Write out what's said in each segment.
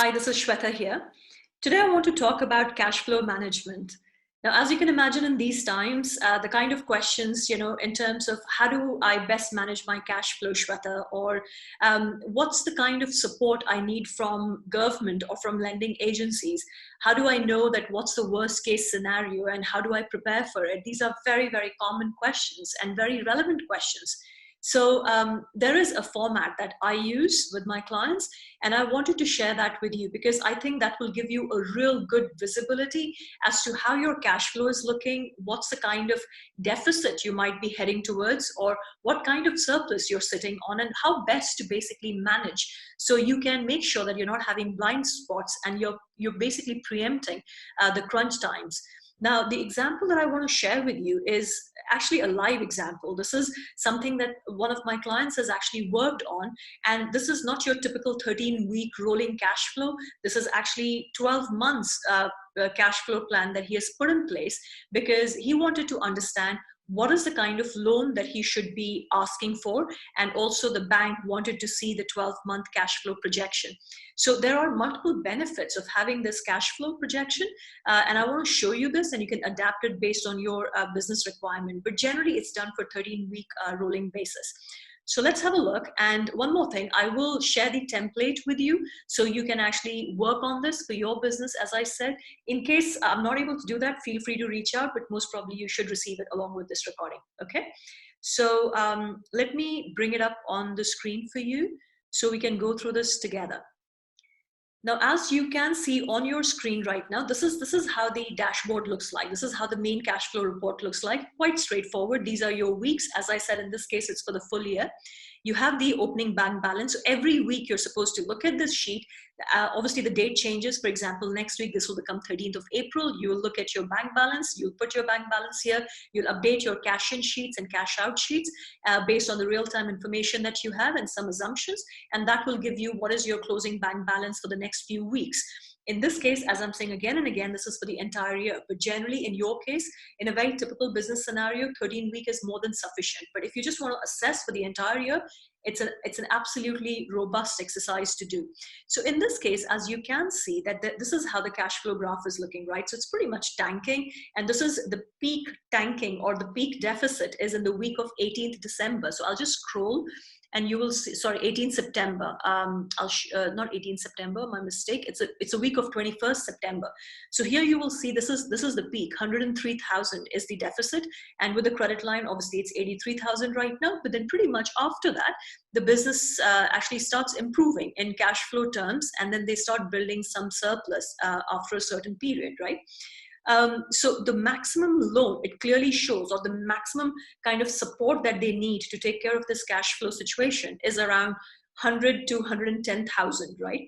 Hi, this is Shweta here. Today I want to talk about cash flow management. Now, as you can imagine in these times, the kind of questions, in terms of how do I best manage my cash flow, Shweta, or what's the kind of support I need from government or from lending agencies? How do I know that what's the worst case scenario and how do I prepare for it? These are very, very common questions and very relevant questions. So there is a format that I use with my clients, and I wanted to share that with you because I think that will give you a real good visibility as to how your cash flow is looking, what's the kind of deficit you might be heading towards, or what kind of surplus you're sitting on, and how best to basically manage so you can make sure that you're not having blind spots and you're basically preempting the crunch times. Now, the example that I want to share with you is actually a live example. This is something that one of my clients has actually worked on. And this is not your typical 13-week rolling cash flow. This is actually 12 months cash flow plan that he has put in place because he wanted to understand what is the kind of loan that he should be asking for. And also the bank wanted to see the 12-month cash flow projection. So there are multiple benefits of having this cash flow projection. And I want to show you this and you can adapt it based on your business requirement. But generally it's done for 13-week rolling basis. So let's have a look. And one more thing, I will share the template with you so you can actually work on this for your business. As I said, in case I'm not able to do that, feel free to reach out, but most probably you should receive it along with this recording. Okay. So let me bring it up on the screen for you so we can go through this together. Now, as you can see on your screen right now, this is how the dashboard looks like. This is how the main cash flow report looks like. Quite straightforward. These are your weeks. As I said, in this case, it's for the full year. You have the opening bank balance. So every week you're supposed to look at this sheet. Obviously, the date changes. For example, next week, this will become 13th of April. You will look at your bank balance. You'll put your bank balance here. You'll update your cash in sheets and cash out sheets based on the real-time information that you have and some assumptions. And that will give you what is your closing bank balance for the next few weeks. In this case, as I'm saying again and again, this is for the entire year. But generally, in your case, in a very typical business scenario, 13-week is more than sufficient. But if you just want to assess for the entire year, it's an absolutely robust exercise to do. So in this case, as you can see, that this is how the cash flow graph is looking, right? So it's pretty much tanking. And this is the peak tanking, or the peak deficit is in the week of 18th December. So I'll just scroll. And you will see, sorry, 18th September, not 18th September, my mistake. It's a week of 21st September. So here you will see this is the peak, 103,000 is the deficit. And with the credit line, obviously it's 83,000 right now, but then pretty much after that, the business actually starts improving in cash flow terms, and then they start building some surplus after a certain period, right? So the maximum loan, it clearly shows, or the maximum kind of support that they need to take care of this cash flow situation is around 100 to 110,000, right?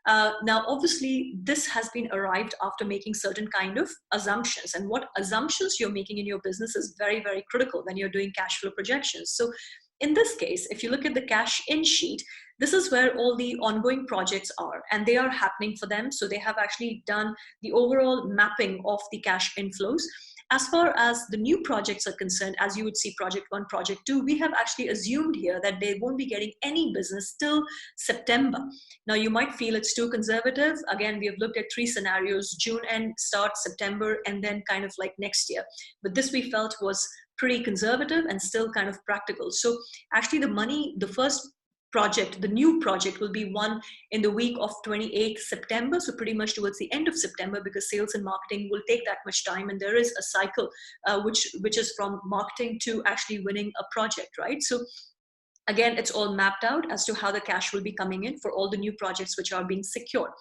Now, obviously, this has been arrived after making certain kind of assumptions. And what assumptions you're making in your business is very, very critical when you're doing cash flow projections. So in this case, if you look at the cash in sheet, this is where all the ongoing projects are, and they are happening for them. So they have actually done the overall mapping of the cash inflows. As far as the new projects are concerned, as you would see project 1, project 2, we have actually assumed here that they won't be getting any business till September. Now, you might feel it's too conservative. Again, we have looked at 3 scenarios: June end, start September, and then kind of like next year. But this we felt was pretty conservative and still kind of practical. So actually the first project, the new project, will be one in the week of 28th September. So pretty much towards the end of September, because sales and marketing will take that much time. And there is a cycle which is from marketing to actually winning a project, right? So again, it's all mapped out as to how the cash will be coming in for all the new projects which are being secured.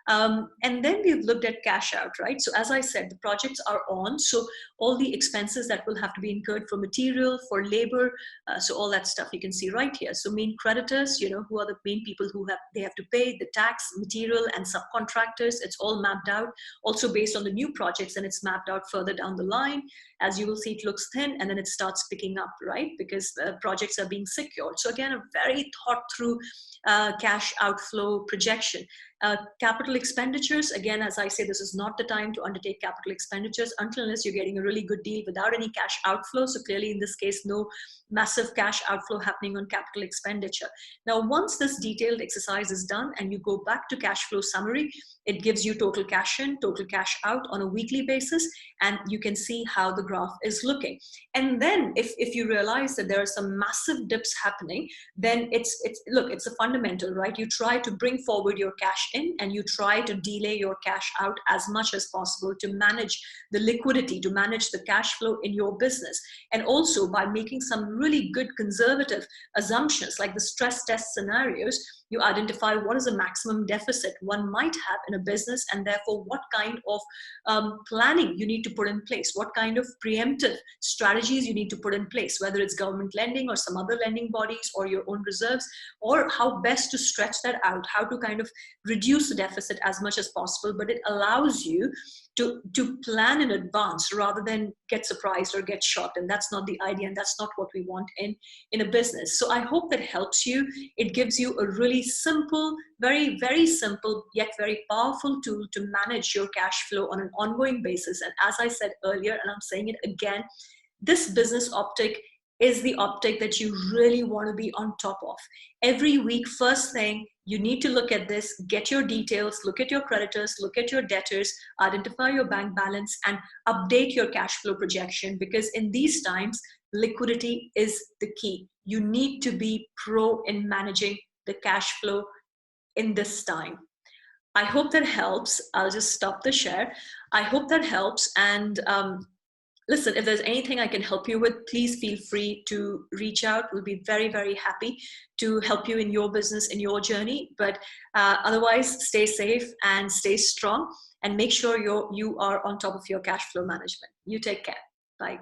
And then we've looked at cash out, right? So as I said, the projects are on. So all the expenses that will have to be incurred for material, for labor, so all that stuff you can see right here. So main creditors, who are the main people they have to pay, the tax, material, and subcontractors. It's all mapped out. Also based on the new projects, and it's mapped out further down the line. As you will see, it looks thin, and then it starts picking up, right? Because projects are being secured. So again, a very thought through cash outflow projection. Capital expenditures, again, as I say, this is not the time to undertake capital expenditures unless you're getting a really good deal without any cash outflow. So clearly in this case, no massive cash outflow happening on capital expenditure. Now, once this detailed exercise is done and you go back to cash flow summary, it gives you total cash in, total cash out on a weekly basis, and you can see how the graph is looking. And then if you realize that there are some massive dips happening, then it's a fundamental, right? You try to bring forward your cash in and you try to delay your cash out as much as possible to manage the liquidity, to manage the cash flow in your business. And also by making some really good conservative assumptions like the stress test scenarios, you identify what is the maximum deficit one might have in a business, and therefore what kind of planning you need to put in place, what kind of preemptive strategies you need to put in place, whether it's government lending or some other lending bodies or your own reserves, or how best to stretch that out, how to kind of reduce the deficit as much as possible. But it allows you to plan in advance rather than get surprised or get shocked. And that's not the idea, and that's not what we want in a business. So I hope that helps you. It gives you a really simple, very, very simple, yet very powerful tool to manage your cash flow on an ongoing basis. And as I said earlier, and I'm saying it again, this business optic is the optic that you really want to be on top of. Every week, first thing, you need to look at this, get your details, look at your creditors, look at your debtors, identify your bank balance, and update your cash flow projection, because in these times, liquidity is the key. You need to be pro in managing the cash flow in this time. I hope that helps. I'll just stop the share. I hope that helps. And listen, if there's anything I can help you with, please feel free to reach out. We'll be very, very happy to help you in your business, in your journey. But otherwise, stay safe and stay strong, and make sure you are on top of your cash flow management. You take care. Bye.